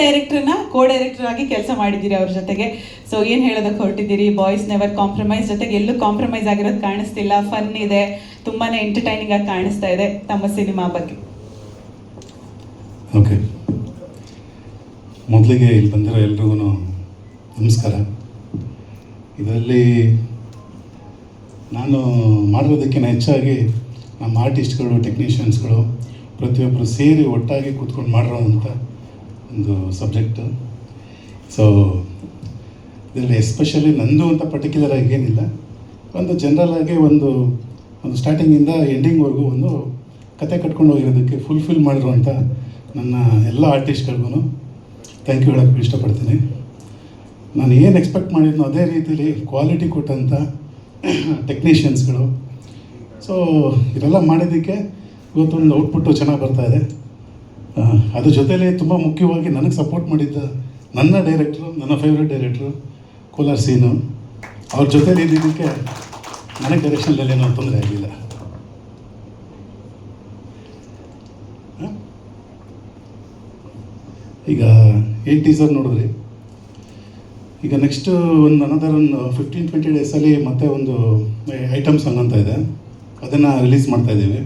ಡೈರೆಕ್ಟರ್ನ ಕೋ director ಆಗಿ ಕೆಲಸ ಮಾಡಿದ್ದೀರಿ ಅವ್ರ ಜೊತೆಗೆ. ಸೊ ಏನು ಹೇಳೋದಕ್ಕೆ ಹೊರಟಿದ್ದೀರಿ? ಬಾಯ್ಸ್ ನೆವರ್ ಕಾಂಪ್ರಮೈಸ್, ಜೊತೆಗೆ ಎಲ್ಲೂ ಕಾಂಪ್ರಮೈಸ್ ಆಗಿರೋದು ಕಾಣಿಸ್ತಿಲ್ಲ, ಫನ್ ಇದೆ, ತುಂಬಾ ಎಂಟರ್ಟೈನಿಂಗ್ ಆಗಿ ಕಾಣಿಸ್ತಾ ಇದೆ ತಮ್ಮ ಸಿನಿಮಾ ಬಗ್ಗೆ. ಓಕೆ, ಮೊದಲಿಗೆ ಇಲ್ಲಿ ಬಂದಿರೋ ಎಲ್ರಿಗೂ ನಮಸ್ಕಾರ. ಇದರಲ್ಲಿ ನಾನು ಮಾಡಿರೋದಕ್ಕಿಂತ ಹೆಚ್ಚಾಗಿ ನಮ್ಮ ಆರ್ಟಿಸ್ಟ್ಗಳು, ಟೆಕ್ನಿಷಿಯನ್ಸ್ಗಳು ಪ್ರತಿಯೊಬ್ಬರು ಸೇರಿ ಒಟ್ಟಾಗಿ ಕೂತ್ಕೊಂಡು ಮಾಡಿರೋವಂಥ ಒಂದು ಸಬ್ಜೆಕ್ಟು. ಸೊ ಇದರಲ್ಲಿ ಎಸ್ಪೆಷಲಿ ನಂದು ಅಂತ ಪರ್ಟಿಕ್ಯುಲರ್ ಆಗಿ ಏನಿಲ್ಲ, ಒಂದು ಜನರಲ್ ಆಗಿ ಒಂದು ಸ್ಟಾರ್ಟಿಂಗಿಂದ ಎಂಡಿಂಗ್ವರೆಗೂ ಒಂದು ಕತೆ ಕಟ್ಕೊಂಡು ಹೋಗಿರೋದಕ್ಕೆ ಫುಲ್ಫಿಲ್ ಮಾಡಿರುವಂಥ ನನ್ನ ಎಲ್ಲ ಆರ್ಟಿಸ್ಟ್ಗಳಿಗೂ ಥ್ಯಾಂಕ್ ಯು ಹೇಳೋಕ್ಕೆ ಇಷ್ಟಪಡ್ತೀನಿ. ನಾನು ಏನು ಎಕ್ಸ್ಪೆಕ್ಟ್ ಮಾಡಿದ್ನೋ ಅದೇ ರೀತಿಲಿ ಕ್ವಾಲಿಟಿ ಕೊಟ್ಟಂಥ ಟೆಕ್ನಿಷಿಯನ್ಸ್ಗಳು. ಸೊ ಇದೆಲ್ಲ ಮಾಡಿದ್ದಕ್ಕೆ ಇವತ್ತೊಂದು ಔಟ್ಪುಟ್ಟು ಚೆನ್ನಾಗಿ ಬರ್ತಾಯಿದೆ. ಅದ್ರ ಜೊತೆಲಿ ತುಂಬ ಮುಖ್ಯವಾಗಿ ನನಗೆ ಸಪೋರ್ಟ್ ಮಾಡಿದ್ದ ನನ್ನ ಡೈರೆಕ್ಟ್ರು, ನನ್ನ ಫೇವ್ರೆಟ್ ಡೈರೆಕ್ಟ್ರು ಕೋಲಾರ್ ಸೀನು, ಅವ್ರ ಜೊತೆಲಿ ಇದ್ದಿದ್ದಕ್ಕೆ ನನಗೆ ಡೈರೆಕ್ಷನ್ದಲ್ಲಿ ಏನೋ ತೊಂದರೆ ಆಗಲಿಲ್ಲ. ಈಗ ಏನು ಟೀಸರ್ ನೋಡಿದ್ರಿ, ಈಗ ನೆಕ್ಸ್ಟು ಒಂದು ಅನದರ್ ಒಂದು 15-20 ಡೇಸಲ್ಲಿ ಮತ್ತೆ ಒಂದು ಐಟಮ್ ಸಾಂಗ್ ಅಂತ ಇದೆ, ಅದನ್ನು ರಿಲೀಸ್ ಮಾಡ್ತಾಯಿದ್ದೀವಿ.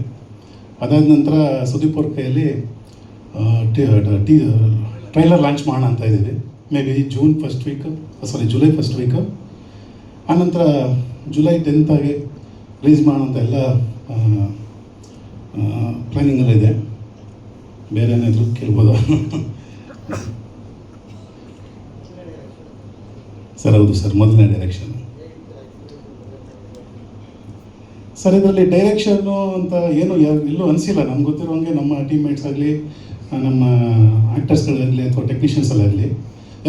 ಅದಾದ ನಂತರ ಸುದೀಪ್ ಅವ್ರ ಕೈಯಲ್ಲಿ ಟ್ರೈಲರ್ ಲಾಂಚ್ ಮಾಡೋಣ ಅಂತ ಇದ್ದೀವಿ. May be July first week. ಆನಂತರ ಜುಲೈ 10th ರಿಲೀಸ್ ಮಾಡೋಣ ಅಂತ ಎಲ್ಲ ಪ್ಲ್ಯಾನಿಂಗಲ್ಲಿದೆ. ಬೇರೆ ಏನಾದರೂ ಕೇಳ್ಬೋದಾ? ಸರ್ ಹೌದು ಸರ್, ಮೊದಲನೇ ಡೈರೆಕ್ಷನ್ ಸರ್. ಇದರಲ್ಲಿ ಡೈರೆಕ್ಷನ್ನು ಅಂತ ಏನು ಎಲ್ಲೂ ಅನಿಸಿಲ್ಲ ನಮ್ಗೆ ಗೊತ್ತಿರೋಂಗೆ. ನಮ್ಮ ಟೀಮ್ಮೇಟ್ಸ್ ಆಗಲಿ, ನಮ್ಮ ಆ್ಯಕ್ಟರ್ಸ್ಗಳಾಗಲಿ ಅಥವಾ ಟೆಕ್ನಿಷಿಯನ್ಸಲ್ಲಾಗಲಿ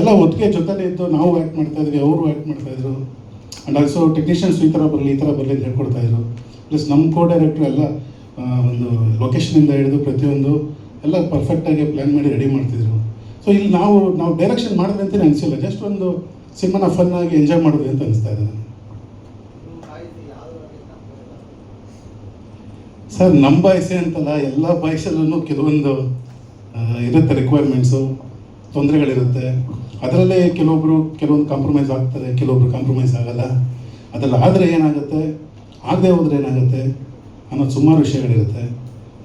ಎಲ್ಲ ಒಟ್ಟಿಗೆ ಜೊತೆಲೇ ಇದ್ದು ನಾವು ಆ್ಯಕ್ಟ್ ಮಾಡ್ತಾಯಿದ್ವಿ, ಅವರು ಆ್ಯಕ್ಟ್ ಮಾಡ್ತಾಯಿದ್ರು. ಆ್ಯಂಡ್ ಆಲ್ಸೋ ಟೆಕ್ನಿಷಿಯನ್ಸ್ ಈ ಥರ ಬರಲಿ ಅಂತ ಹೇಳ್ಕೊಡ್ತಾಯಿದ್ರು. ಪ್ಲಸ್ ನಮ್ಮ ಕೋ ಡೈರೆಕ್ಟ್ರು ಎಲ್ಲ ಒಂದು ಲೊಕೇಶನಿಂದ ಹಿಡಿದು ಪ್ರತಿಯೊಂದು ಎಲ್ಲ ಪರ್ಫೆಕ್ಟಾಗಿ ಪ್ಲ್ಯಾನ್ ಮಾಡಿ ರೆಡಿ ಮಾಡ್ತಿದ್ರು. ಸೊ ಇಲ್ಲಿ ನಾವು ಡೈರೆಕ್ಷನ್ ಮಾಡಿದ್ವಿ ಅಂತಲೇ ಅನಿಸಿಲ್ಲ, ಜಸ್ಟ್ ಒಂದು ಸಿನಿಮಾನ ಫನ್ನಾಗಿ ಎಂಜಾಯ್ ಮಾಡಿದ್ವಿ ಅಂತ ಅನಿಸ್ತಾ ಇದೆ ನನಗೆ. ಸರ್ ನಮ್ಮ ಬಾಯ್ಸೇ ಅಂತಲ್ಲ, ಎಲ್ಲ ಬಾಯ್ಸಲ್ಲೂ ಕೆಲವೊಂದು ಇರುತ್ತೆ, ರಿಕ್ವೈರ್ಮೆಂಟ್ಸು, ತೊಂದರೆಗಳಿರುತ್ತೆ. ಅದರಲ್ಲೇ ಕೆಲವೊಂದು ಕಾಂಪ್ರಮೈಸ್ ಆಗ್ತಾರೆ, ಕೆಲವೊಬ್ರು ಕಾಂಪ್ರಮೈಸ್ ಆಗಲ್ಲ. ಅದರಲ್ಲಿ ಆದರೆ ಏನಾಗುತ್ತೆ, ಆಗದೆ ಹೋದರೆ ಏನಾಗುತ್ತೆ ಅನ್ನೋದು ಸುಮಾರು ವಿಷಯಗಳಿರುತ್ತೆ.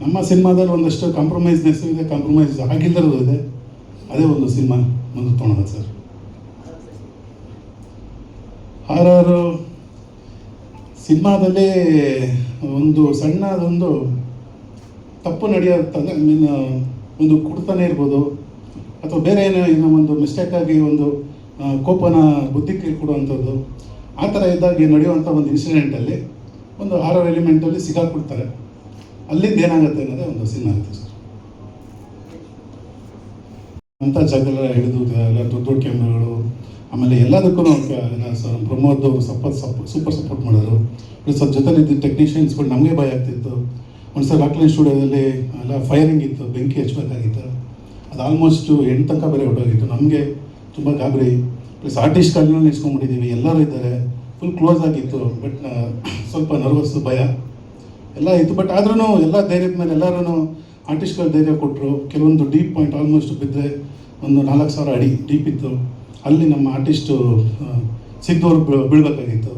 ನಮ್ಮ ಸಿನಿಮಾದಲ್ಲಿ ಒಂದಷ್ಟು ಕಾಂಪ್ರಮೈಸ್ನೆಸ್ ಇದೆ, ಕಾಂಪ್ರಮೈಸ್ ಆಗಿಲ್ಲರೂ ಇದೆ. ಅದೇ ಒಂದು ಸಿನಿಮಾ ಮುಂದೆ ತೊಗೊಳೋದು ಸರ್. ಹಾರಾರು ಸಿನಿಮಾದಲ್ಲಿ ಒಂದು ಸಣ್ಣದೊಂದು ತಪ್ಪು ನಡೆಯುತ್ತದೆ, ಒಂದು ಕುಡ್ತಾನೆ ಇರ್ಬೋದು ಅಥವಾ ಬೇರೆ ಏನೋ ಒಂದು ಮಿಸ್ಟೇಕಾಗಿ ಒಂದು ಕೋಪನ ಬುದ್ಧಿ ಕೊಡುವಂಥದ್ದು, ಆ ಥರ ಇದ್ದಾಗ ನಡೆಯುವಂಥ ಒಂದು ಇನ್ಸಿಡೆಂಟಲ್ಲಿ ಒಂದು ಹಾರರ್ ಎಲಿಮೆಂಟಲ್ಲಿ ಸಿಗಾಕ್ಬಿಡ್ತಾರೆ. ಅಲ್ಲಿಂದ ಏನಾಗುತ್ತೆ ಅನ್ನೋದೇ ಒಂದು ಸಿನಿಮಾ ಆಗುತ್ತೆ ಸರ್. ಅಂಥ ಜಾಗದಲ್ಲ ಹಿಡಿದು ದೊಡ್ಡ ದೊಡ್ಡ ಕ್ಯಾಮ್ರಾಗಳು, ಆಮೇಲೆ ಎಲ್ಲದಕ್ಕೂ ಸರ್ ಪ್ರಮೋದ್ ಸೂಪರ್ ಸಪೋರ್ಟ್ ಮಾಡಿದ್ರು. ಪ್ಲಸ್ ಅದ್ರ ಜೊತೆಲಿದ್ದು ಟೆಕ್ನಿಷಿಯನ್ಸ್ಗಳು ನಮಗೆ ಭಯ ಆಗ್ತಿತ್ತು. ಒಂದು ಸರ್ ರಾಕ್ಲೈನ್ ಸ್ಟುಡಿಯೋದಲ್ಲಿ ಎಲ್ಲ ಫೈರಿಂಗ್ ಇತ್ತು, ಬೆಂಕಿ ಹಚ್ಚಬೇಕಾಗಿತ್ತು. ಅದು ಆಲ್ಮೋಸ್ಟ್ 8 ತನಕ ಬೇರೆ ಹೊರಟೋಗಿತ್ತು. ನಮಗೆ ತುಂಬ ಗಾಬರಿ. ಪ್ಲಸ್ ಆರ್ಟಿಸ್ಟ್ಗಳನ್ನ ನಿಲ್ಸ್ಕೊಂಡ್ಬಿಟ್ಟಿದ್ದೀವಿ, ಎಲ್ಲರೂ ಇದ್ದಾರೆ, ಫುಲ್ ಕ್ಲೋಸ್ ಆಗಿತ್ತು. ಬಟ್ ಸ್ವಲ್ಪ ನರ್ವಸ್ಸು, ಭಯ ಎಲ್ಲ ಇತ್ತು. ಬಟ್ ಆದ್ರೂ ಎಲ್ಲ ಧೈರ್ಯದ ಮೇಲೆ ಎಲ್ಲರೂ ಆರ್ಟಿಸ್ಟ್ಗಳು ಧೈರ್ಯ ಕೊಟ್ಟರು. ಕೆಲವೊಂದು ಡೀಪ್ ಪಾಯಿಂಟ್ ಆಲ್ಮೋಸ್ಟ್ ಬಿದ್ದರೆ ಒಂದು 4000 ಅಡಿ ಡೀಪ್ ಇತ್ತು. ಅಲ್ಲಿ ನಮ್ಮ ಆರ್ಟಿಸ್ಟು ಸಿಗ್ದವ್ರು ಬೀಳ್ಬೇಕಾಗಿತ್ತು.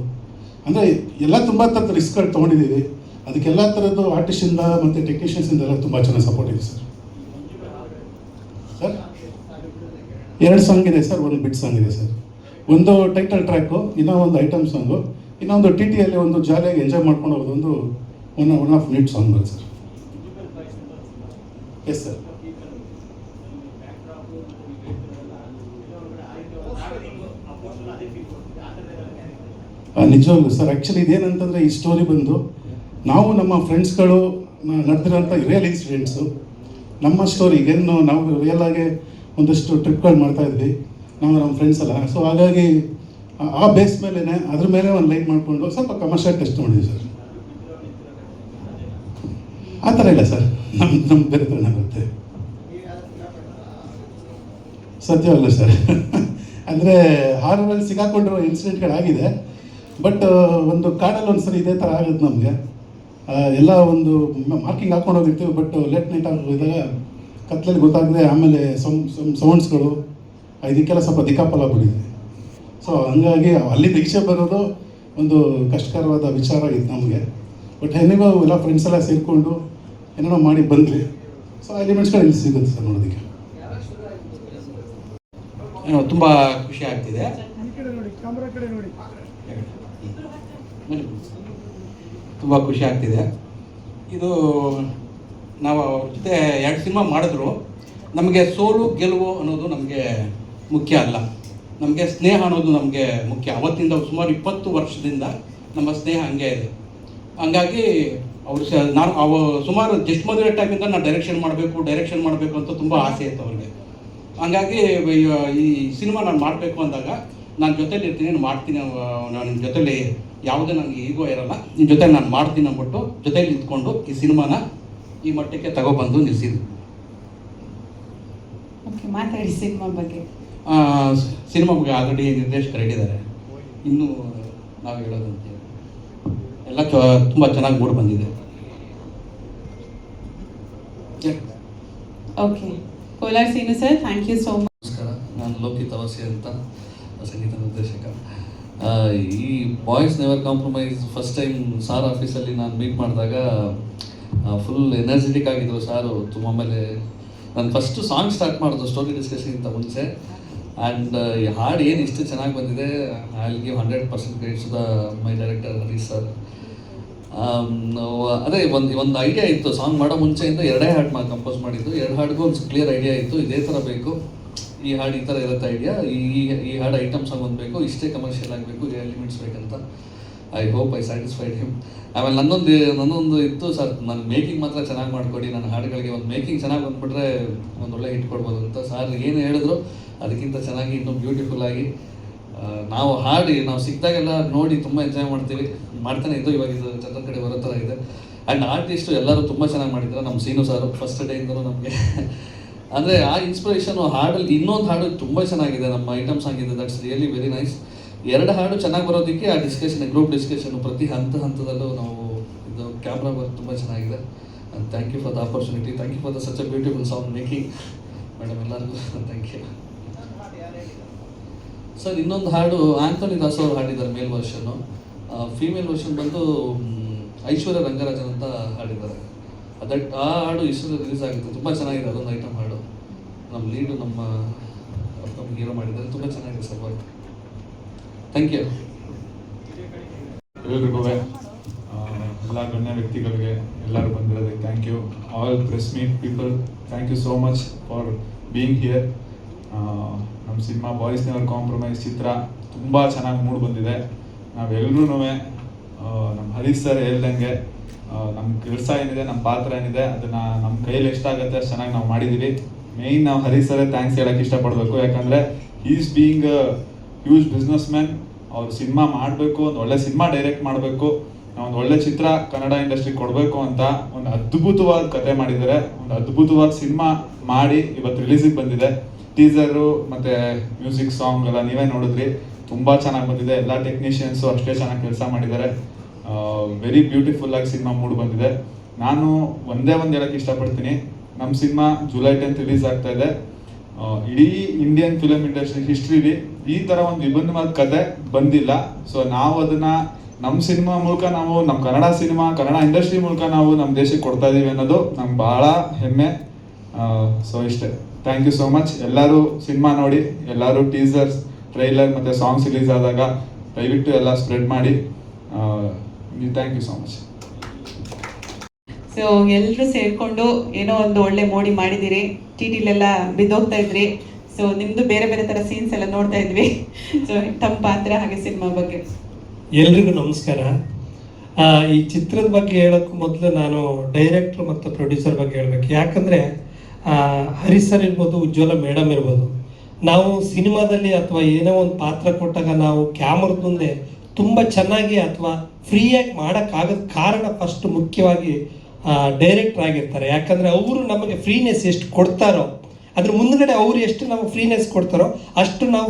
ಅಂದರೆ ಎಲ್ಲ ತುಂಬ ಥರದ ರಿಸ್ಕ್ಗಳು ತೊಗೊಂಡಿದ್ದೀವಿ. ಅದಕ್ಕೆಲ್ಲ ಥರದ್ದು ಆರ್ಟಿಸ್ಟಿಂದ ಮತ್ತು ಟೆಕ್ನಿಷಿಯನ್ಸಿಂದ ಎಲ್ಲ ತುಂಬ ಚೆನ್ನಾಗಿ ಸಪೋರ್ಟ್ ಇದೆ ಸರ್. ಸರ್ 2 ಸಾಂಗ್ ಇದೆ ಸರ್, ಒಂದು ಬಿಟ್ ಸಾಂಗ್ ಇದೆ ಸರ್. ಒಂದು ಟೈಟಲ್ ಟ್ರ್ಯಾಕು, ಇನ್ನೂ ಒಂದು ಐಟಮ್ ಸಾಂಗು, ಇನ್ನೊಂದು TTಯಲ್ಲಿ ಒಂದು ಜಾಲಿಯಾಗಿ ಎಂಜಾಯ್ ಮಾಡ್ಕೊಂಡು ಹೋಗೋದೊಂದು 1.5 minute ಸಾಂಗ್ ಬರುತ್ತೆ ಸರ್. Yes sir. ನಿಜವಾಗ್ಲೂ ಸರ್, ಆ್ಯಕ್ಚುಲಿ ಇದೇನಂತಂದರೆ ಈ ಸ್ಟೋರಿ ಬಂದು ನಾವು ನಮ್ಮ ಫ್ರೆಂಡ್ಸ್ಗಳು ನಡೆದಿರೋಂಥ ರಿಯಲ್ ಇನ್ಸಿಡೆಂಟ್ಸು, ನಮ್ಮ ಸ್ಟೋರಿ ಈಗೇನು ನಾವು ರಿಯಲ್ ಆಗಿ ಒಂದಷ್ಟು ಟ್ರಿಪ್ಗಳು ಮಾಡ್ತಾಯಿದ್ವಿ ನಾವು ನಮ್ಮ ಫ್ರೆಂಡ್ಸ್ ಎಲ್ಲ. ಸೊ ಹಾಗಾಗಿ ಆ ಬೇಸ್ ಮೇಲೇ ಅದ್ರ ಮೇಲೆ ಒಂದು ಲೈನ್ ಮಾಡಿಕೊಂಡು ಸ್ವಲ್ಪ ಕಮರ್ಷಿಯಲ್ ಟೆಸ್ಟ್ ಮಾಡಿದ್ವಿ ಸರ್. ಆ ಥರ ಇಲ್ಲ ಸರ್, ನಮ್ಮ ಬೇರೆ ಥರನೇ ಬರುತ್ತೆ. ಸತ್ಯವಲ್ಲ ಸರ್. ಅಂದರೆ ಹಾರಲ್ಲಿ ಸಿಗಾಕೊಂಡಿರೋ ಇನ್ಸಿಡೆಂಟ್ಗಳಾಗಿದೆ. ಬಟ್ ಒಂದು ಕಾಡಲ್ಲಿ ಒಂದು ಸರಿ ಇದೇ ಥರ ಆಗುತ್ತೆ ನಮಗೆ. ಎಲ್ಲ ಒಂದು ಮಾರ್ಕಿಂಗ್ ಹಾಕೊಂಡು ಹೋಗಿರ್ತೀವಿ, ಬಟ್ ಲೇಟ್ ನೈಟ್ ಆಗೋದಾಗ ಕತ್ಲಲ್ಲಿ ಗೊತ್ತಾಗದೆ ಆಮೇಲೆ ಸೌಂಡ್ಸ್ಗಳು ಇದಕ್ಕೆಲ್ಲ ಸ್ವಲ್ಪ ದಿಕ್ಕಾಪಲ ಬಿಡಿದೆ. ಸೊ ಹಂಗಾಗಿ ಅಲ್ಲಿ ದೀಕ್ಷೆ ಬರೋದು ಒಂದು ಕಷ್ಟಕರವಾದ ವಿಚಾರ ಇತ್ತು ನಮಗೆ. ಬಟ್ ಎನಿವ ಎಲ್ಲ ಫ್ರೆಂಡ್ಸ್ ಎಲ್ಲ ಸೇರಿಕೊಂಡು ಏನೇನೋ ಮಾಡಿ ಬಂದ್ವಿ. ಸೊ ಎಲಿಮೆಂಟ್ಸ್ಗಳು ಇಲ್ಲಿ ಸಿಗುತ್ತೆ ಸರ್ ನೋಡೋದಕ್ಕೆ. ತುಂಬ ಖುಷಿ ಆಗ್ತಿದೆ. ತುಂಬ ಖುಷಿ ಆಗ್ತಿದೆ. ಇದು ನಾವು ಅವ್ರ ಜೊತೆ 2 ಸಿನಿಮಾ ಮಾಡಿದ್ರು. ನಮಗೆ ಸೋಲು ಗೆಲುವು ಅನ್ನೋದು ನಮಗೆ ಮುಖ್ಯ ಅಲ್ಲ, ನಮಗೆ ಸ್ನೇಹ ಅನ್ನೋದು ನಮಗೆ ಮುಖ್ಯ. ಅವತ್ತಿಂದ ಸುಮಾರು 20 ವರ್ಷದಿಂದ ನಮ್ಮ ಸ್ನೇಹ ಹಂಗೆ ಇದೆ. ಹಂಗಾಗಿ ಅವರು ನಾನು ಸುಮಾರು ಜಸ್ಟ್ ಮದುವೆ ಟೈಮಿಂದ ನಾನು ಡೈರೆಕ್ಷನ್ ಮಾಡಬೇಕು ಅಂತ ತುಂಬ ಆಸೆ ಇತ್ತು ಅವ್ರಿಗೆ. ಹಂಗಾಗಿ ಈ ಸಿನಿಮಾ ನಾನು ಮಾಡಬೇಕು ಅಂದಾಗ ನಾನು ಜೊತೇಲಿ ಇರ್ತೀನಿ, ನಾನು ಮಾಡ್ತೀನಿ, ನಾನು ನಿಮ್ಮ ಜೊತೇಲಿ ಯಾವುದೇ ನನಗೆ ಈಗೋ ಇರಲ್ಲ, ನಿಮ್ಮ ಜೊತೆ ನಾನು ಮಾಡ್ತೀನಿ ಅಂದ್ಬಿಟ್ಟು ಜೊತೇಲಿ ನಿಂತ್ಕೊಂಡು ಈ ಸಿನಿಮಾನ ಈ ಮಟ್ಟಕ್ಕೆ ತಗೊಬಂದು ನಿಲ್ಲಿಸಿದ್ವಿ. ಮಾತಾಡಿ ಸಿನಿಮಾ ಬಗ್ಗೆ. ಸಿನಿಮಾ ಬಗ್ಗೆ ಆಲ್ರೆಡಿ ನಿರ್ದೇಶಕರು ಹೇಳಿದ್ದಾರೆ, ಇನ್ನೂ ನಾವು ಹೇಳೋದಂತೆ ಎಲ್ಲ ತುಂಬ ಚೆನ್ನಾಗಿ ಮೂಡಿ ಬಂದಿದೆ. Okay, Kolar Seenu sir, thank you so much. ನಮಸ್ಕಾರ, ನಾನು ಲೋಕಿತ್ ಅವಸಿ ಅಂತ, ಸಂಗೀತ ನಿರ್ದೇಶಕ. ಈ boys never compromise first time sir ಆಫೀಸಲ್ಲಿ ನಾನು ಮೀಟ್ ಮಾಡಿದಾಗ ಫುಲ್ ಎನರ್ಜೆಟಿಕ್ ಆಗಿದ್ರು ಸಾರು. ತುಂಬ ಆಮೇಲೆ ನಾನು ಫಸ್ಟು ಸಾಂಗ್ ಸ್ಟಾರ್ಟ್ ಮಾಡಿದ್ರು ಸ್ಟೋರಿ ಡಿಸ್ಕಷನ್ಗಿಂತ ಮುಂಚೆ. ಆ್ಯಂಡ್ ಈ ಹಾಡು ಏನು ಇಷ್ಟು ಚೆನ್ನಾಗಿ ಬಂದಿದೆ, I will give 100% credits to my director Harish sir. ಅದೇ ಒಂದು ಐಡಿಯಾ ಇತ್ತು ಸಾಂಗ್ ಮಾಡೋ ಮುಂಚೆಯಿಂದ. 2 ಹಾಡು ಕಂಪೋಸ್ ಮಾಡಿದ್ದು. 2 ಹಾಡಿಗೂ ಒಂದು ಕ್ಲಿಯರ್ ಐಡಿಯಾ ಇತ್ತು, ಇದೇ ಥರ ಬೇಕು, ಈ ಹಾಡು ಈ ಥರ ಇರುತ್ತೆ ಐಡಿಯಾ, ಈ ಹಾಡು ಐಟಮ್ ಸಾಂಗ್ ಒಂದು ಬೇಕು, ಇಷ್ಟೇ ಕಮರ್ಷಿಯಲ್ ಆಗಬೇಕು, ಈ ಎಲಿಮೆಂಟ್ಸ್ ಬೇಕಂತ. I hope I satisfied him. ಆಮೇಲೆ ನನ್ನೊಂದು ಇತ್ತು ಸರ್, ನನ್ನ ಮೇಕಿಂಗ್ ಮಾತ್ರ ಚೆನ್ನಾಗಿ ಮಾಡಿಕೊಡಿ, ನನ್ನ ಹಾಡುಗಳಿಗೆ ಒಂದು ಮೇಕಿಂಗ್ ಚೆನ್ನಾಗಿ ಬಂದುಬಿಟ್ರೆ ಒಂದು ಒಳ್ಳೆ ಹಿಟ್ ಕೊಡ್ಬೋದು ಅಂತ. ಸರ್ ಏನು ಹೇಳಿದ್ರು ಅದಕ್ಕಿಂತ ಚೆನ್ನಾಗಿ ಇನ್ನೂ ಬ್ಯೂಟಿಫುಲ್ ಆಗಿ ನಾವು ಸಿಕ್ಕಿದಾಗೆಲ್ಲ ನೋಡಿ ತುಂಬ ಎಂಜಾಯ್ ಮಾಡ್ತಾನೆ ಇದ್ದು. ಇವಾಗ ಇದು ಜನರ ಕಡೆ ಬರೋ ಥರ ಇದೆ. ಆ್ಯಂಡ್ ಆರ್ಟಿಸ್ಟು ಎಲ್ಲರೂ ತುಂಬ ಚೆನ್ನಾಗಿ ಮಾಡಿದ್ರು. ನಮ್ಮ ಸೀನು ಸಾರು ಫಸ್ಟ್ ಡೇಯಿಂದಲೂ ನಮಗೆ ಅಂದರೆ ಆ ಇನ್ಸ್ಪಿರೇಷನು ಹಾಡಲ್ಲಿ. ಇನ್ನೊಂದು ಹಾಡು ತುಂಬ ಚೆನ್ನಾಗಿದೆ, ನಮ್ಮ ಐಟಮ್ ಸಾಂಗ್ ಇದೆ, ದಟ್ಸ್ ರಿಯಲಿ ವೆರಿ ನೈಸ್. 2 ಹಾಡು ಚೆನ್ನಾಗಿ ಬರೋದಕ್ಕೆ ಆ ಡಿಸ್ಕಷನ್, ಗ್ರೂಪ್ ಡಿಸ್ಕಷನು ಪ್ರತಿ ಹಂತದಲ್ಲೂ ನಾವು ಇದು ಕ್ಯಾಮ್ರಾ ವರ್ಕ್ ತುಂಬ ಚೆನ್ನಾಗಿದೆ. And thank you for the opportunity, thank you for the such a beautiful song making madam, ಎಲ್ಲರಿಗೂ ಥ್ಯಾಂಕ್ ಯು ಸರ್. ಇನ್ನೊಂದು ಹಾಡು ಆಂಥೋನಿ ದಾಸ್ ಅವರು ಹಾಡಿದ್ದಾರೆ, ಮೇಲ್ ವರ್ಷನ್ನು. ಫೀಮೇಲ್ ವರ್ಷನ್ ಬಂದು ಐಶ್ವರ್ಯ ರಂಗರಾಜನ್ ಅಂತ ಹಾಡಿದ್ದಾರೆ. ಆ ಹಾಡು ಇಷ್ಟು ರಿಲೀಸ್ ಆಗುತ್ತೆ, ತುಂಬ ಚೆನ್ನಾಗಿದೆ. ಅದೊಂದು ಐಟಮ್ ಹಾಡು, ನಮ್ಮ ಲೀಡು ನಮ್ಮ ಹೀರೋ ಮಾಡಿದ್ದಾರೆ, ತುಂಬ ಚೆನ್ನಾಗಿದೆ ಸರ್ ವರ್ಕ್. Thank you. ಎಲ್ರಿಗೂ ಎಲ್ಲ ಗಣ್ಯ ವ್ಯಕ್ತಿಗಳಿಗೆ ಎಲ್ಲರೂ ಬಂದಿರೋದಕ್ಕೆ thank you. All press meet people, thank you so much for being here. ನಮ್ಮ ಸಿನಿಮಾ ಬಾಯ್ಸ್ ನೆವರ್ ಕಾಂಪ್ರಮೈಸ್ ಚಿತ್ರ ತುಂಬ ಚೆನ್ನಾಗಿ ಮೂಡಿ ಬಂದಿದೆ. ನಾವೆಲ್ಲರೂ ನಮ್ಮ ಹರೀಶ್ ಸರ್ ಹೇಳ್ದಂಗೆ ನಮ್ಮ ಕೆಲಸ ಏನಿದೆ, ನಮ್ಮ ಪಾತ್ರ ಏನಿದೆ, ಅದನ್ನು ನಮ್ಮ ಕೈಯಲ್ಲಿ ಎಷ್ಟಾಗುತ್ತೆ ಅಷ್ಟು ಚೆನ್ನಾಗಿ ನಾವು ಮಾಡಿದ್ದೀವಿ. ಮೇಯ್ನ್ ನಾವು ಹರೀಶ್ ಸರೇ ಥ್ಯಾಂಕ್ಸ್ ಹೇಳೋಕ್ಕೆ ಇಷ್ಟಪಡಬೇಕು. ಯಾಕಂದರೆ is being huge business man. ಅವ್ರು ಸಿನಿಮಾ ಮಾಡಬೇಕು, ಒಂದು ಒಳ್ಳೆ ಸಿನಿಮಾ ಡೈರೆಕ್ಟ್ ಮಾಡಬೇಕು, ಒಂದು ಒಳ್ಳೆ ಚಿತ್ರ ಕನ್ನಡ ಇಂಡಸ್ಟ್ರಿಗೆ ಕೊಡಬೇಕು ಅಂತ ಒಂದು ಅದ್ಭುತವಾದ ಕತೆ ಮಾಡಿದ್ದಾರೆ. ಒಂದು ಅದ್ಭುತವಾದ ಸಿನಿಮಾ ಮಾಡಿ ಇವತ್ತು ರಿಲೀಸಿಗೆ ಬಂದಿದೆ. ಟೀಸರು ಮತ್ತು ಮ್ಯೂಸಿಕ್ ಸಾಂಗ್ ಎಲ್ಲ ನೀವೇ ನೋಡಿದ್ರಿ, ತುಂಬ ಚೆನ್ನಾಗಿ ಬಂದಿದೆ. ಎಲ್ಲ ಟೆಕ್ನಿಷಿಯನ್ಸು ಅಷ್ಟೇ ಚೆನ್ನಾಗಿ ಕೆಲಸ ಮಾಡಿದ್ದಾರೆ. ವೆರಿ ಬ್ಯೂಟಿಫುಲ್ ಆಗಿ ಸಿನಿಮಾ ಮೂಡಿ ಬಂದಿದೆ. ನಾನು ಒಂದೇ ಹೇಳೋಕ್ಕೆ ಇಷ್ಟಪಡ್ತೀನಿ, ನಮ್ಮ ಸಿನಿಮಾ ಜುಲೈ 10 ರಿಲೀಸ್ ಆಗ್ತಾ ಇದೆ. ಇಡೀ ಇಂಡಿಯನ್ ಫಿಲಮ್ ಇಂಡಸ್ಟ್ರಿ ಹಿಸ್ಟ್ರಿಲಿ ಈ ಥರ ಒಂದು ವಿಭಿನ್ನವಾದ ಕತೆ ಬಂದಿಲ್ಲ. ಸೊ ನಾವು ಅದನ್ನು ನಮ್ಮ ಸಿನಿಮಾ ಮೂಲಕ, ನಾವು ನಮ್ಮ ಕನ್ನಡ ಇಂಡಸ್ಟ್ರಿ ಮೂಲಕ ನಾವು ನಮ್ಮ ದೇಶಕ್ಕೆ ಕೊಡ್ತಾ ಇದ್ದೀವಿ ಅನ್ನೋದು ನಮ್ಗೆ ಭಾಳ ಹೆಮ್ಮೆ. ಸೊ ಇಷ್ಟೇ, ಥ್ಯಾಂಕ್ ಯು ಸೋ ಮಚ್. ಎಲ್ಲರೂ ಸಿನಿಮಾ ನೋಡಿ, ಎಲ್ಲರೂ ಟೀಸರ್ಸ್, ಟ್ರೈಲರ್ ಮತ್ತು ಸಾಂಗ್ಸ್ ರಿಲೀಸ್ ಆದಾಗ ದಯವಿಟ್ಟು ಎಲ್ಲ ಸ್ಪ್ರೆಡ್ ಮಾಡಿ. Thank you so much. So ಎಲ್ಲರೂ ಸೇರಿಕೊಂಡು ಏನೋ ಒಂದು ಒಳ್ಳೆ ಮೋಡಿ ಮಾಡಿದ್ದೀರಿ. ಟಿಟಿಲೆಲ್ಲ ಬಿದ್ದೋಗ್ತಾ ಇದ್ರಿ. ಸೊ ನಿಮ್ಮದು ಬೇರೆ ಬೇರೆ ಥರ ಸೀನ್ಸ್ ಎಲ್ಲ ನೋಡ್ತಾ ಇದ್ವಿ. ಸೊ ತಮ್ಮ ಪಾತ್ರ ಹಾಗೆ ಸಿನಿಮಾ ಬಗ್ಗೆ. ಎಲ್ರಿಗೂ ನಮಸ್ಕಾರ. ಈ ಚಿತ್ರದ ಬಗ್ಗೆ ಹೇಳೋಕ್ಕೂ ಮೊದಲು ನಾನು ಡೈರೆಕ್ಟ್ರ್ ಮತ್ತು ಪ್ರೊಡ್ಯೂಸರ್ ಬಗ್ಗೆ ಹೇಳಬೇಕು. ಯಾಕಂದರೆ ಹರೀಶ್ ಸರ್ ಇರ್ಬೋದು, ಉಜ್ವಲ ಮೇಡಮ್ ಇರ್ಬೋದು, ನಾವು ಸಿನಿಮಾದಲ್ಲಿ ಅಥವಾ ಏನೋ ಒಂದು ಪಾತ್ರ ಕೊಟ್ಟಾಗ ನಾವು ಕ್ಯಾಮ್ರದ ಮುಂದೆ ತುಂಬ ಚೆನ್ನಾಗಿ ಅಥವಾ ಫ್ರೀಯಾಗಿ ಮಾಡೋಕ್ಕಾಗೋದು ಕಾರಣ ಫಸ್ಟ್ ಮುಖ್ಯವಾಗಿ ಡೈರೆಕ್ಟ್ರ್ ಆಗಿರ್ತಾರೆ. ಯಾಕಂದರೆ ಅವರು ನಮಗೆ ಫ್ರೀನೆಸ್ ಎಷ್ಟು ಕೊಡ್ತಾರೋ ಅದ್ರ ಮುಂದ್ಗಡೆ ಅವರು ಎಷ್ಟು ನಮಗೆ ಫ್ರೀನೆಸ್ ಕೊಡ್ತಾರೋ ಅಷ್ಟು ನಾವು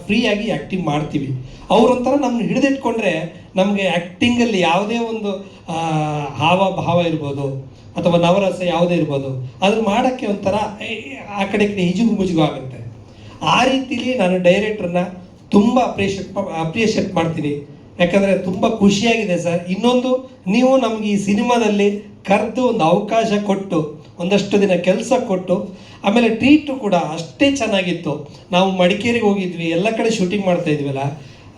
ಫ್ರೀಯಾಗಿ ಆ್ಯಕ್ಟಿಂಗ್ ಮಾಡ್ತೀವಿ. ಅವರೊಂಥರ ನಮ್ಮನ್ನ ಹಿಡಿದಿಟ್ಕೊಂಡ್ರೆ ನಮಗೆ ಆ್ಯಕ್ಟಿಂಗಲ್ಲಿ ಯಾವುದೇ ಒಂದು ಹಾವ ಭಾವ ಇರ್ಬೋದು ಅಥವಾ ನವರಸ ಯಾವುದೇ ಇರ್ಬೋದು, ಅದನ್ನು ಮಾಡೋಕ್ಕೆ ಒಂಥರ ಆ ಕಡೆ ಈ ಕಡೆ ಹಿಜುಗು ಮುಜುಗು ಆಗುತ್ತೆ. ಆ ರೀತಿಲಿ ನಾನು ಡೈರೆಕ್ಟ್ರನ್ನ ತುಂಬ ಅಪ್ರಿಷಿಯೇಟ್ ಮಾಡ್ತೀನಿ. ಯಾಕಂದರೆ ತುಂಬ ಖುಷಿಯಾಗಿದೆ ಸರ್. ಇನ್ನೊಂದು, ನೀವು ನಮಗೆ ಈ ಸಿನಿಮಾದಲ್ಲಿ ಕರೆದು ಒಂದು ಅವಕಾಶ ಕೊಟ್ಟು ಒಂದಷ್ಟು ದಿನ ಕೆಲಸ ಕೊಟ್ಟು, ಆಮೇಲೆ ಟ್ರೀಟು ಕೂಡ ಅಷ್ಟೇ ಚೆನ್ನಾಗಿತ್ತು. ನಾವು ಮಡಿಕೇರಿಗೆ ಹೋಗಿದ್ವಿ, ಎಲ್ಲ ಕಡೆ ಶೂಟಿಂಗ್ ಮಾಡ್ತಾ ಇದ್ವಲ್ಲ,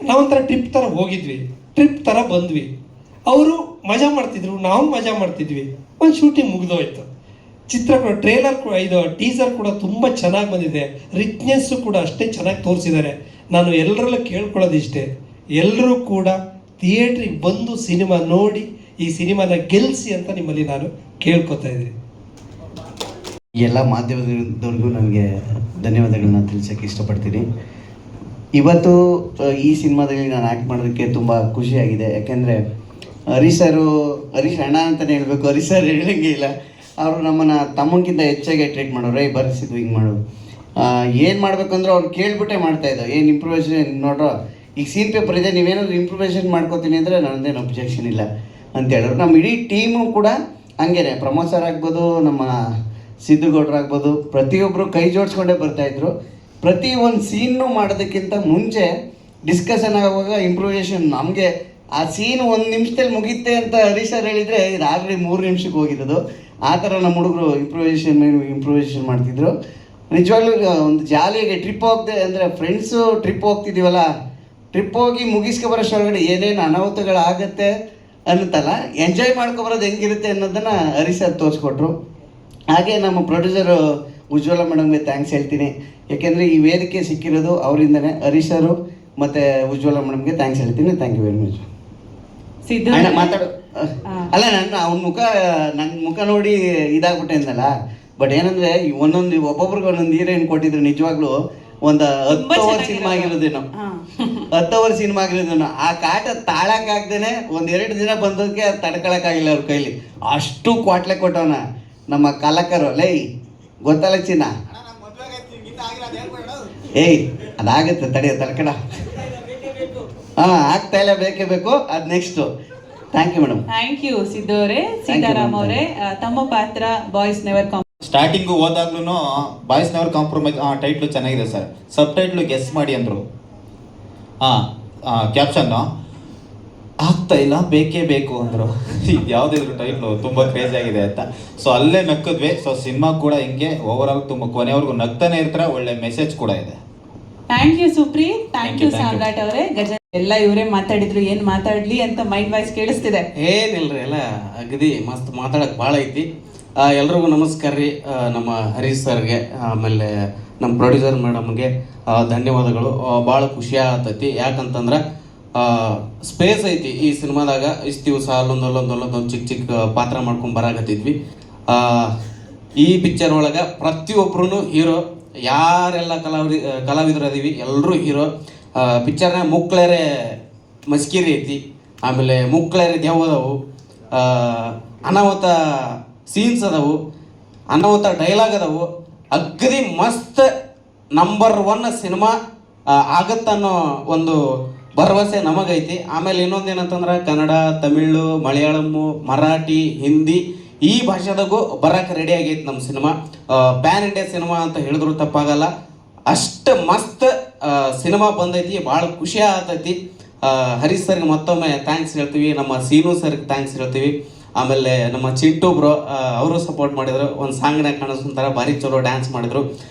ನಾವೊಂಥರ ಟ್ರಿಪ್ ಥರ ಹೋಗಿದ್ವಿ, ಟ್ರಿಪ್ ಥರ ಬಂದ್ವಿ. ಅವರು ಮಜಾ ಮಾಡ್ತಿದ್ರು, ನಾವು ಮಜಾ ಮಾಡ್ತಿದ್ವಿ. ಒಂದು ಶೂಟಿಂಗ್ ಮುಗಿದೋಯ್ತು. ಚಿತ್ರ ಕೂಡ, ಟ್ರೇಲರ್ ಕೂಡ, ಇದು ಟೀಸರ್ ಕೂಡ ತುಂಬ ಚೆನ್ನಾಗಿ ಬಂದಿದೆ. ರಿಚ್ನೆಸ್ಸು ಕೂಡ ಅಷ್ಟೇ ಚೆನ್ನಾಗಿ ತೋರಿಸಿದ್ದಾರೆ. ನಾನು ಎಲ್ಲರಲ್ಲೂ ಕೇಳ್ಕೊಳ್ಳೋದಿಷ್ಟೇ, ಎಲ್ಲರೂ ಕೂಡ ಥಿಯೇಟ್ರಿಗೆ ಬಂದು ಸಿನಿಮಾ ನೋಡಿ ಈ ಸಿನಿಮಾನ ಗೆಲ್ಲಿಸಿ ಅಂತ ನಿಮ್ಮಲ್ಲಿ ನಾನು ಕೇಳ್ಕೊತಾ ಇದ್ದೀನಿ. ಎಲ್ಲ ಮಾಧ್ಯಮದವ್ರಿಗೂ ನನಗೆ ಧನ್ಯವಾದಗಳನ್ನ ತಿಳಿಸೋಕ್ಕೆ ಇಷ್ಟಪಡ್ತೀನಿ. ಇವತ್ತು ಈ ಸಿನಿಮಾದಲ್ಲಿ ನಾನು ಆ್ಯಕ್ಟ್ ಮಾಡೋದಕ್ಕೆ ತುಂಬ ಖುಷಿಯಾಗಿದೆ. ಯಾಕೆಂದರೆ ಹರೀಶ್ ಅಣ್ಣ ಅಂತಲೇ ಹೇಳಬೇಕು, ಹರೀಶ್ ಸರ್ ಹೇಳಂಗೆ ಇಲ್ಲ. ಅವರು ನಮ್ಮನ್ನು ತಮ್ಮಕ್ಕಿಂತ ಹೆಚ್ಚಾಗಿ ಟ್ರೀಟ್ ಮಾಡೋರು. ಬರ್ಸಿದ್ದು ಹಿಂಗೆ ಮಾಡೋರು, ಏನು ಮಾಡಬೇಕು ಅಂದ್ರೆ ಅವ್ರು ಕೇಳ್ಬಿಟ್ಟೆ ಮಾಡ್ತಾಯಿದ್ದೋ. ಏನು ಇಂಪ್ರೂವೇಷನ್ ನೋಡ್ರೋ, ಈಗ ಸೀನ್ ಪೇಪರ್ ಇದೆ, ನೀವೇನಾದ್ರು ಇಂಪ್ರೂವೇಷನ್ ಮಾಡ್ಕೋತೀನಿ ಅಂದರೆ ನನ್ನದೇನು ಅಬ್ಜೆಕ್ಷನ್ ಇಲ್ಲ ಅಂತ ಹೇಳೋರು. ನಮ್ಮ ಇಡೀ ಟೀಮು ಕೂಡ ಹಂಗೇನೆ, ಪ್ರಮೋದ್ ಸರ್ ಆಗ್ಬೋದು, ನಮ್ಮ ಸಿದ್ದುಗೌಡ್ರು ಆಗ್ಬೋದು, ಪ್ರತಿಯೊಬ್ಬರು ಕೈ ಜೋಡಿಸ್ಕೊಂಡೇ ಬರ್ತಾಯಿದ್ರು. ಪ್ರತಿ ಒಂದು ಸೀನು ಮಾಡೋದಕ್ಕಿಂತ ಮುಂಚೆ ಡಿಸ್ಕಷನ್ ಆಗುವಾಗ ಇಂಪ್ರೂವೇಷನ್, ನಮಗೆ ಆ ಸೀನ್ 1 ನಿಮಿಷದಲ್ಲಿ ಮುಗಿಯುತ್ತೆ ಅಂತ ಹರೀಶ್ ಸರ್ ಹೇಳಿದರೆ ಇದು ಆಲ್ರೆಡಿ 3 ನಿಮಿಷಕ್ಕೆ ಹೋಗಿರೋದು. ಆ ಥರ ನಮ್ಮ ಹುಡುಗರು ಇಂಪ್ರೂವೇಷನ್ ಮಾಡ್ತಿದ್ರು. ನಿಜವಾಗ್ಲೂ ಒಂದು ಜಾಲಿಯಾಗಿ ಟ್ರಿಪ್ ಹೋಗದೆ ಅಂದರೆ ಫ್ರೆಂಡ್ಸು ಟ್ರಿಪ್ ಹೋಗ್ತಿದ್ದೀವಲ್ಲ, ಟ್ರಿಪ್ ಹೋಗಿ ಮುಗಿಸ್ಕೊಬರೋಷ್ಟೊಳಗಡೆ ಏನೇನು ಅನಾಹುತಗಳಾಗತ್ತೆ ಅನ್ನುತ್ತಲ್ಲ, ಎಂಜಾಯ್ ಮಾಡ್ಕೊಬರೋದು ಹೆಂಗಿರುತ್ತೆ ಅನ್ನೋದನ್ನು ಹರೀಶ್ ಸರ್ ತೋರಿಸ್ಕೊಟ್ರು. ಹಾಗೆ ನಮ್ಮ ಪ್ರೊಡ್ಯೂಸರು ಉಜ್ವಲ ಮೇಡಮ್ಗೆ ಥ್ಯಾಂಕ್ಸ್ ಹೇಳ್ತೀನಿ. ಯಾಕೆಂದರೆ ಈ ವೇದಿಕೆ ಸಿಕ್ಕಿರೋದು ಅವರಿಂದನೇ. ಹರೀಶ್ ಸರು ಮತ್ತು ಉಜ್ವಲ ಮೇಡಮ್ಗೆ ಥ್ಯಾಂಕ್ಸ್ ಹೇಳ್ತೀನಿ. Thank you very much. Siddu ಅಣ್ಣ ಮಾತಾಡು. ಅಲ್ಲ, ನನ್ನ ಮುಖ ನೋಡಿ ಇದಾಗ್ಬಿಟ್ಟೆ ಅಂದಲ್ಲ. ಬಟ್ ಏನಂದರೆ ಒಬ್ಬೊಬ್ರಿಗೆ ಒಂದೊಂದು ಹೀರೋಯಿನ್ ಕೊಟ್ಟಿದ್ರು. ನಿಜವಾಗ್ಲೂ ಒಂದು 10 ಅವರ್ ಸಿನಿಮಾ ಆಗಿರೋದೇನೋ, 10 ಅವರ್ ಸಿನಿಮಾ ಆಗಿರೋದೇನೋ. ಆ ಕಾಟ ತಾಳಕ್ಕಾಗ್ದೇನೆ 1-2 ದಿನ ಬಂದೋದಕ್ಕೆ ತಡ್ಕೊಳಕ್ಕಾಗಿಲ್ಲ ಅವ್ರ ಕೈಲಿ. ಅಷ್ಟು ಕ್ವಾಟ್ಲೆ ಕೊಟ್ಟವನ ನಮ್ಮ ಕಲಾಕರು. ಲೈ ಗೊತ್ತಲ್ಲ ಚಿನ್ನ, ಏಯ್ ಅದಾಗುತ್ತೆ ತಡೆಯ ತಡ್ಕಡ. ಆಗ್ತಾ ಇಲ್ಲ, ಬೇಕೇ ಬೇಕು. ಅದು next. Thank you madam. Thank you Siddu ಅವರೇ. ಸೀತಾರಾಮ್ ಅವರೇ, ತಮ್ಮ ಪಾತ್ರ ಬಾಯ್ಸ್ ನೆವರ್ ಸ್ಟಾರ್ಟಿಂಗು ಹೋದಾಗ್ಲೂ ಬಾಯ್ಸ್ ನೆವರ್ ಕಾಂಪ್ರಮೈಸ್ ಟೈಟ್ಲು ಚೆನ್ನಾಗಿದೆ ಸರ್. ಸಬ್ ಟೈಟ್ಲು ಗೆಸ್ ಮಾಡಿ ಅಂದರು. ಕ್ಯಾಪ್ಷನ್ನು ಆಗ್ತಾ ಇಲ್ಲ, ಬೇಕೇ ಬೇಕು ಅಂದರು. ಇದು ಯಾವುದಿದ್ರು ಟೈಟ್ಲು ತುಂಬ ಕ್ರೇಜಿ ಆಗಿದೆ ಅಂತ. ಸೊ ಅಲ್ಲೇ ನಕ್ಕಿದ್ವಿ. ಸೊ ಸಿನಿಮಾ ಕೂಡ ಹಿಂಗೆ ಓವರಾಲ್ ತುಂಬ ಕೊನೆವರೆಗೂ ನಗ್ತಾನೆ ಇರ್ತಾರೆ. ಒಳ್ಳೆ ಮೆಸೇಜ್ ಕೂಡ ಇದೆ. Thank you Supreeth. Thank you Samrat ಅವರೇ. ಗಜ ಎಲ್ಲ ಇವರೇ ಮಾತಾಡಿದ್ರು, ಏನು ಮಾತಾಡ್ಲಿ ಅಂತ ಮೈಂಡ್ ವಾಯ್ಸ್ ಕೇಳಿಸ್ತಿದೆ. ಏನಿಲ್ರಿ, ಎಲ್ಲ ಅಗದಿ ಮಸ್ತ್ ಮಾತಾಡಕ್ಕೆ ಭಾಳ ಐತಿ. ಎಲ್ರಿಗೂ ನಮಸ್ಕಾರ ರೀ. ನಮ್ಮ ಹರೀಶ್ ಸರ್ಗೆ, ಆಮೇಲೆ ನಮ್ಮ ಪ್ರೊಡ್ಯೂಸರ್ ಮೇಡಮ್ಗೆ ಧನ್ಯವಾದಗಳು. ಭಾಳ ಖುಷಿ ಆಗತೈತಿ. ಯಾಕಂತಂದ್ರೆ ಸ್ಪೇಸ್ ಐತಿ ಈ ಸಿನಿಮಾದಾಗ. ಇಷ್ಟು ದಿವಸ ಅಲ್ಲೊಂದು ಚಿಕ್ಕ ಪಾತ್ರ ಮಾಡ್ಕೊಂಡು ಬರಾಕತ್ತಿದ್ವಿ. ಈ ಪಿಕ್ಚರ್ ಒಳಗೆ ಪ್ರತಿಯೊಬ್ಬರೂ ಹೀರೋ. ಯಾರೆಲ್ಲ ಕಲಾವಿದರು ಅದೀವಿ ಎಲ್ಲರೂ ಹೀರೋ. ಪಿಕ್ಚರ್ನಾಗ ಮುಕ್ಳೇರೆ ಮಸ್ಕಿರಿ ಐತಿ, ಆಮೇಲೆ ಮುಕ್ಳೇರೆ ದೆವ್ವ ಅದಾವು, ಅನಾಹುತ ಸೀನ್ಸ್ ಅದಾವು, ಅನಾಹುತ ಡೈಲಾಗ್ ಅದಾವು. ಅಗದಿ ಮಸ್ತ್ ನಂಬರ್ 1 ಸಿನಿಮಾ ಆಗತ್ತನ್ನೋ ಒಂದು ಭರವಸೆ ನಮಗೈತಿ. ಆಮೇಲೆ ಇನ್ನೊಂದು ಏನಂತಂದ್ರೆ ಕನ್ನಡ, ತಮಿಳು, ಮಲಯಾಳಮ್ಮು, ಮರಾಠಿ, ಹಿಂದಿ ಈ ಭಾಷೆದಾಗೂ ಬರಕ್ಕೆ ರೆಡಿ ಆಗೈತಿ ನಮ್ಮ ಸಿನಿಮಾ. ಪ್ಯಾನ್ ಇಂಡಿಯಾ ಸಿನಿಮಾ ಅಂತ ಹೇಳಿದ್ರು ತಪ್ಪಾಗಲ್ಲ. ಅಷ್ಟು ಮಸ್ತ್ ಸಿನಿಮಾ ಬಂದೈತಿ. ಭಾಳ ಖುಷಿ ಆಗ್ತೈತಿ. ಹರೀಶ್ ಸರ್ಗೆ ಮತ್ತೊಮ್ಮೆ ಥ್ಯಾಂಕ್ಸ್ ಹೇಳ್ತೀವಿ. ನಮ್ಮ ಸೀನು ಸರ್ಗೆ ಥ್ಯಾಂಕ್ಸ್ ಹೇಳ್ತೀವಿ. ಆಮೇಲೆ ನಮ್ಮ ಚಿಂಟು ಬ್ರೋ ಅವರು ಸಪೋರ್ಟ್ ಮಾಡಿದರು. ಒಂದು ಸಾಂಗ್ನಾಗ ಕಾಣಿಸ್ಕೊಂತಾರ, ಭಾರಿ ಚಲೋ ಡ್ಯಾನ್ಸ್ ಮಾಡಿದರು.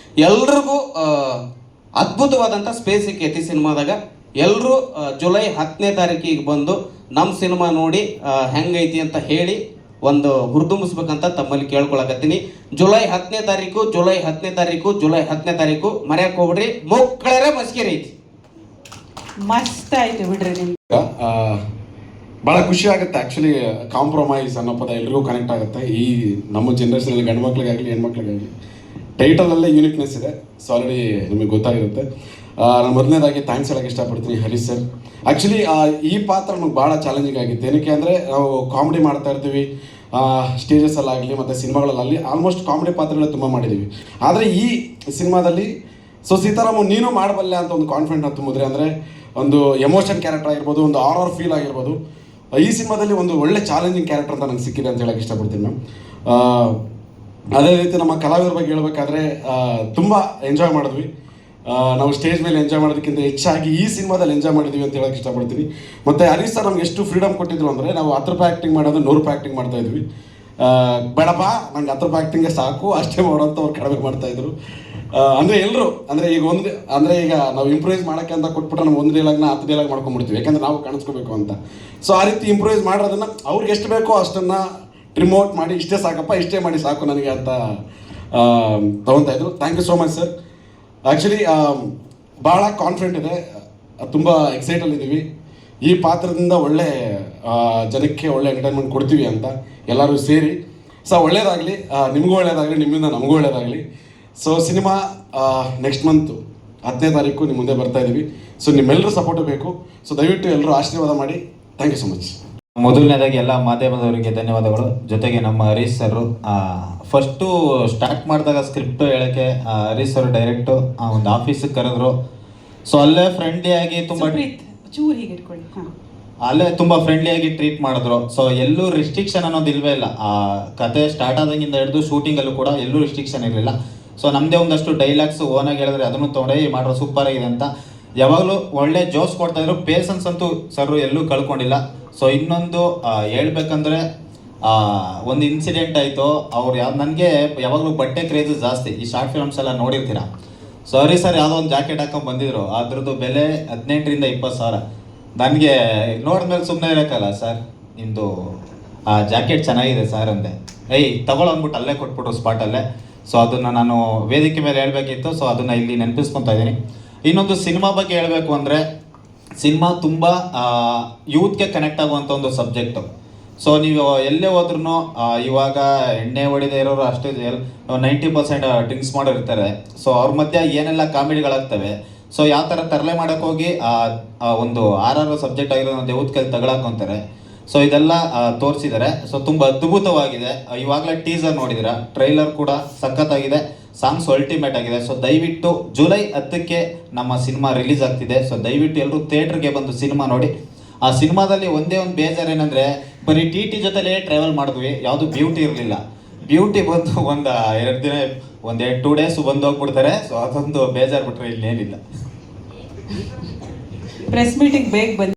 ಎಲ್ರಿಗೂ ಅದ್ಭುತವಾದಂಥ ಸ್ಪೇಸ್ ಸಿಕ್ಕೈತಿ ಸಿನಿಮಾದಾಗ. ಎಲ್ಲರೂ ಜುಲೈ 10ನೇ ತಾರೀಕಿಗೆ ಬಂದು ನಮ್ಮ ಸಿನಿಮಾ ನೋಡಿ ಹೆಂಗೈತಿ ಅಂತ ಹೇಳಿ ಒಂದು ಹುರಿದುಂಬಿಸ್ಬೇಕಂತ ತಮ್ಮಲ್ಲಿ ಕೇಳ್ಕೊಳಕತ್ತೀನಿ. ಜುಲೈ 10ನೇ ತಾರೀಕು ಮರ್ಯಾಕೆ ಹೋಗ್ಬಿಡ್ರಿ. ಮಕ್ಕಳೇ ಮಸ್ಕಿರಿ ಐತಿ. ಮಸ್ತ್ ಆಯ್ತು ಬಿಡ್ರಿ ನಿಮ್ಗೆ. ಭಾಳ ಖುಷಿ ಆಗುತ್ತೆ. ಆ್ಯಕ್ಚುಲಿ ಕಾಂಪ್ರಮೈಸ್ ಅನ್ನೋ ಪದ ಎಲ್ರಿಗೂ ಕನೆಕ್ಟ್ ಆಗುತ್ತೆ. ಈ ನಮ್ಮ ಜನ್ರೇಷನಲ್ಲಿ ಗಂಡು ಮಕ್ಳಿಗಾಗಲಿ ಹೆಣ್ಮಕ್ಳಿಗಾಗಲಿ ಟೈಟಲಲ್ಲೇ ಯೂನಿಕ್ನೆಸ್ ಇದೆ. ಸೊ ಆಲ್ರೆಡಿ ನಿಮಗೆ ಗೊತ್ತಾಗಿರುತ್ತೆ. ನಾನು ಮೊದಲನೇದಾಗಿ ಥ್ಯಾಂಕ್ಸ್ ಹೇಳೋಕ್ಕೆ ಇಷ್ಟಪಡ್ತೀನಿ ಹರೀಶ್ ಸರ್. ಆ್ಯಕ್ಚುಲಿ ಈ ಪಾತ್ರ ನಮಗೆ ಭಾಳ ಚಾಲೆಂಜಿಂಗ್ ಆಗಿತ್ತು. ಏನಕ್ಕೆ ಅಂದರೆ ನಾವು ಕಾಮಿಡಿ ಮಾಡ್ತಾ ಇರ್ತೀವಿ ಸ್ಟೇಜಸಲ್ಲಾಗಲಿ ಮತ್ತು ಸಿನಿಮಾಗಳಲ್ಲಾಗಲಿ, ಆಲ್ಮೋಸ್ಟ್ ಕಾಮಿಡಿ ಪಾತ್ರಗಳೇ ತುಂಬ ಮಾಡಿದ್ದೀವಿ. ಆದರೆ ಈ ಸಿನಿಮಾದಲ್ಲಿ ಸೀತಾರಾಮ್ ನೀನು ಮಾಡಬಲ್ಲೆ ಅಂತ ಒಂದು ಕಾನ್ಫಿಡೆಂಟ್ ಅಂತ ತುಂಬಿದ್ರೆ. ಅಂದರೆ ಒಂದು ಎಮೋಷನ್ ಕ್ಯಾರೆಕ್ಟರ್ ಆಗಿರ್ಬೋದು, ಒಂದು ಹಾರರ್ ಫೀಲ್ ಆಗಿರ್ಬೋದು. ಈ ಸಿನಿಮಾದಲ್ಲಿ ಒಂದು ಒಳ್ಳೆ ಚಾಲೆಂಜಿಂಗ್ ಕ್ಯಾರೆಕ್ಟರ್ ಅಂತ ನಂಗೆ ಸಿಕ್ಕಿದೆ ಅಂತ ಹೇಳಕ್ಕೆ ಇಷ್ಟಪಡ್ತೀನಿ ಮ್ಯಾಮ್. ಅದೇ ರೀತಿ ನಮ್ಮ ಕಲಾವಿದರ ಬಗ್ಗೆ ಹೇಳ್ಬೇಕಾದ್ರೆ ತುಂಬ ಎಂಜಾಯ್ ಮಾಡಿದ್ವಿ. ನಾವು ಸ್ಟೇಜ್ ಮೇಲೆ ಎಂಜಾಯ್ ಮಾಡೋದಕ್ಕಿಂತ ಹೆಚ್ಚಾಗಿ ಈ ಸಿನಿಮಾದಲ್ಲಿ ಎಂಜಾಯ್ ಮಾಡಿದ್ವಿ ಅಂತ ಹೇಳೋಕ್ಕೆ ಇಷ್ಟಪಡ್ತೀನಿ. ಮತ್ತು ಹರೀಶ್ ಸರ್ ನಮ್ಗೆ ಎಷ್ಟು ಫ್ರೀಡಮ್ ಕೊಟ್ಟಿದ್ರು ಅಂದರೆ, ನಾವು 10 ರೂಪಾಯಿ ಆ್ಯಕ್ಟಿಂಗ್ ಮಾಡೋದು 100 ರೂಪಾಯಿ ಆ್ಯಕ್ಟಿಂಗ್ ಮಾಡ್ತಾಯಿದ್ವಿ. ಬೇಡಪ್ಪ ನಂಗೆ 10 ರೂಪಾಯಿ ಆ್ಯಕ್ಟಿಂಗೇ ಸಾಕು ಅಷ್ಟೇ ಮಾಡೋಂತ ಅವ್ರು ಕಡಿಮೆ ಮಾಡ್ತಾಯಿದ್ರು. ಅಂದರೆ ಎಲ್ಲರೂ ಅಂದರೆ ಈಗ ನಾವು ಇಂಪ್ರೂವೈಸ್ ಮಾಡೋಕ್ಕೆ ಅಂತ ಕೊಟ್ಬಿಟ್ರೆ ನಾವು 1 ಡೈಲಾಗ್ನ 10 ಡೈಲಾಗ್ ಮಾಡ್ಕೊಂಡ್ಬಿಡ್ತೀವಿ, ಯಾಕಂದರೆ ನಾವು ಕಾಣಿಸ್ಕೋಬೇಕು ಅಂತ. ಸೊ ಆ ರೀತಿ ಇಂಪ್ರೂವೈಸ್ ಮಾಡೋದನ್ನು ಅವ್ರಿಗೆ ಎಷ್ಟು ಬೇಕೋ ಅಷ್ಟನ್ನು ಟ್ರಿಮ್ ಔಟ್ ಮಾಡಿ, ಇಷ್ಟೇ ಸಾಕಪ್ಪ ಇಷ್ಟೇ ಮಾಡಿ ಸಾಕು ನನಗೆ ಅಂತ ತೊಗೊತಾ ಇದ್ರು. Thank you so much sir. Actually ಭಾಳ ಕಾನ್ಫಿಡೆಂಟ್ ಇದೆ, ತುಂಬ ಎಕ್ಸೈಟಲ್ಲಿದ್ದೀವಿ. ಈ ಪಾತ್ರದಿಂದ ಒಳ್ಳೆ ಜನಕ್ಕೆ ಒಳ್ಳೆ ಎಂಟರ್ಟೈನ್ಮೆಂಟ್ ಕೊಡ್ತೀವಿ ಅಂತ ಎಲ್ಲರೂ ಸೇರಿ. ಸೊ ಒಳ್ಳೇದಾಗಲಿ, ನಿಮಗೂ ಒಳ್ಳೇದಾಗಲಿ, ನಿಮ್ಮಿಂದ ನಮಗೂ ಒಳ್ಳೇದಾಗಲಿ. ಸೊ ಸಿನಿಮಾ ನೆಕ್ಸ್ಟ್ ಮಂತು 10ನೇ ತಾರೀಕು ನಿಮ್ಮ ಮುಂದೆ ಬರ್ತಾ ಇದ್ದೀವಿ. ಸೊ ನಿಮ್ಮೆಲ್ಲರೂ ಸಪೋರ್ಟ್ ಬೇಕು. ಸೊ ದಯವಿಟ್ಟು ಎಲ್ಲರೂ ಆಶೀರ್ವಾದ ಮಾಡಿ. Thank you so much. ಮೊದಲನೇದಾಗಿ ಎಲ್ಲ ಮಾಧ್ಯಮದವರಿಗೆ ಧನ್ಯವಾದಗಳು. ಜೊತೆಗೆ ನಮ್ಮ ಹರೀಶ್ ಸರ್ ಫಸ್ಟು ಸ್ಟಾರ್ಟ್ ಮಾಡಿದಾಗ ಸ್ಕ್ರಿಪ್ಟ್ ಹೇಳೋಕ್ಕೆ ಹರೀಶ್ ಸರ್ ಡೈರೆಕ್ಟು ಒಂದು ಆಫೀಸಿಗೆ ಕರೆದ್ರು. ಸೊ ಅಲ್ಲೇ ಫ್ರೆಂಡ್ಲಿಯಾಗಿ ತುಂಬ ಚೂರು ಹೀಗೆ ಇಟ್ಕೊಳ್ಳಿ. ಹಾಂ, ಅಲ್ಲೇ ತುಂಬ ಫ್ರೆಂಡ್ಲಿಯಾಗಿ ಟ್ರೀಟ್ ಮಾಡಿದ್ರು. ಸೊ ಎಲ್ಲೂ ರಿಸ್ಟ್ರಿಕ್ಷನ್ ಅನ್ನೋದು ಇಲ್ವೇ ಇಲ್ಲ. ಆ ಕತೆ ಸ್ಟಾರ್ಟ್ ಆದಾಗಿಂದ ಹಿಡಿದು ಶೂಟಿಂಗಲ್ಲೂ ಕೂಡ ಎಲ್ಲೂ ರಿಸ್ಟ್ರಿಕ್ಷನ್ ಇರಲಿಲ್ಲ. ಸೊ ನಮ್ಮದೇ ಒಂದಷ್ಟು ಡೈಲಾಗ್ಸ್ ಓನಾಗಿ ಹೇಳಿದ್ರೆ ಅದನ್ನು ತೊಗೊಂಡೇ ಮಾಡ್ರೋ ಸೂಪರ್ ಆಗಿದೆ ಅಂತ ಯಾವಾಗಲೂ ಒಳ್ಳೆ ಜೋಶ್ ಕೊಡ್ತಾಯಿದ್ರು. ಪೇಷನ್ಸ್ ಅಂತೂ ಸರ್ ಎಲ್ಲೂ ಕಳ್ಕೊಂಡಿಲ್ಲ. ಸೊ ಇನ್ನೊಂದು ಹೇಳ್ಬೇಕಂದ್ರೆ ಒಂದು ಇನ್ಸಿಡೆಂಟ್ ಆಯಿತು. ಅವ್ರು ನನಗೆ ಯಾವಾಗಲೂ ಬಟ್ಟೆ ಕ್ರೇಜ್ ಜಾಸ್ತಿ, ಈ ಶಾರ್ಟ್ ಫಿಲ್ಮ್ಸ್ ಎಲ್ಲ ನೋಡಿರ್ತೀರ. ಸೊ ಹರೀಶ್ ಸರ್ ಯಾವುದೋ ಒಂದು ಜಾಕೆಟ್ ಹಾಕೊಂಡು ಬಂದಿದ್ರು, ಅದ್ರದ್ದು ಬೆಲೆ 18,000 to 20,000. ನನಗೆ ನೋಡಿದ್ಮೇಲೆ ಸುಮ್ಮನೆ ಇರೋಕ್ಕಲ್ಲ, ಸರ್ ನಿಮ್ಮದು ಆ ಜಾಕೆಟ್ ಚೆನ್ನಾಗಿದೆ ಸರ್ ಅಂದೆ. ತಗೊಳ್ಳೋ ಅಂದ್ಬಿಟ್ಟು ಅಲ್ಲೇ ಕೊಟ್ಬಿಟ್ರು ಸ್ಪಾಟಲ್ಲೇ. ಸೊ ಅದನ್ನು ನಾನು ವೇದಿಕೆ ಮೇಲೆ ಹೇಳಬೇಕಿತ್ತು. ಸೊ ಅದನ್ನು ಇಲ್ಲಿ ನೆನಪಿಸ್ಕೊತಾ ಇದ್ದೀನಿ. ಇನ್ನೊಂದು ಸಿನಿಮಾ ಬಗ್ಗೆ ಹೇಳಬೇಕು ಅಂದರೆ, ಸಿನಿಮಾ ತುಂಬ ಯೂತ್ಗೆ ಕನೆಕ್ಟ್ ಆಗುವಂಥ ಒಂದು ಸಬ್ಜೆಕ್ಟು. ಸೊ ನೀವು ಎಲ್ಲೇ ಹೋದ್ರೂ ಇವಾಗ ಎಣ್ಣೆ ಹೊಡಿದೇ ಇರೋರು ಅಷ್ಟೇ 90% ಡ್ರಿಂಕ್ಸ್ ಮಾಡೋರಿರ್ತಾರೆ. ಸೊ ಅವ್ರ ಮಧ್ಯೆ ಏನೆಲ್ಲ ಕಾಮಿಡಿಗಳಾಗ್ತವೆ. ಸೊ ಯಾವ ಥರ ತರಲೆ ಮಾಡೋಕ್ಕೋಗಿ ಒಂದು RR ಸಬ್ಜೆಕ್ಟ್ ಆಗಿರೋದು ಯೂತ್ ಕೈಲಿ ತಗೊಳಕೊಂತಾರೆ. ಸೊ ಇದೆಲ್ಲ ತೋರಿಸಿದ್ದಾರೆ. ಸೊ ತುಂಬ ಅದ್ಭುತವಾಗಿದೆ. ಇವಾಗಲೇ ಟೀಸರ್ ನೋಡಿದ್ದೀರಾ, ಟ್ರೈಲರ್ ಕೂಡ ಸಖತ್ತಾಗಿದೆ, ಸಾಂಗ್ಸ್ ಅಲ್ಟಿಮೇಟ್ ಆಗಿದೆ. ಸೊ ದಯವಿಟ್ಟು ಜುಲೈ 10ಕ್ಕೆ ನಮ್ಮ ಸಿನಿಮಾ ರಿಲೀಸ್ ಆಗ್ತಿದೆ. ಸೊ ದಯವಿಟ್ಟು ಎಲ್ಲರೂ ಥಿಯೇಟ್ರಿಗೆ ಬಂದು ಸಿನಿಮಾ ನೋಡಿ. ಆ ಸಿನಿಮಾದಲ್ಲಿ ಒಂದೇ ಒಂದು ಬೇಜಾರು ಏನಂದರೆ, ಬರೀ TT ಜೊತೆಲೇ ಟ್ರಾವೆಲ್ ಮಾಡಿದ್ವಿ, ಯಾವುದು ಬ್ಯೂಟಿ ಇರಲಿಲ್ಲ. ಬ್ಯೂಟಿ ಬಂದು ಒಂದು 2 ದಿನ 2 ಡೇಸ್ ಬಂದು ಹೋಗ್ಬಿಡ್ತಾರೆ. ಸೊ ಅದೊಂದು ಬೇಜಾರು ಬಿಟ್ಟರೆ ಇನ್ನೇನಿಲ್ಲ. ಪ್ರೆಸ್ ಮೀಟಿಂಗ್ ಬೇಗ ಬನ್ನಿ.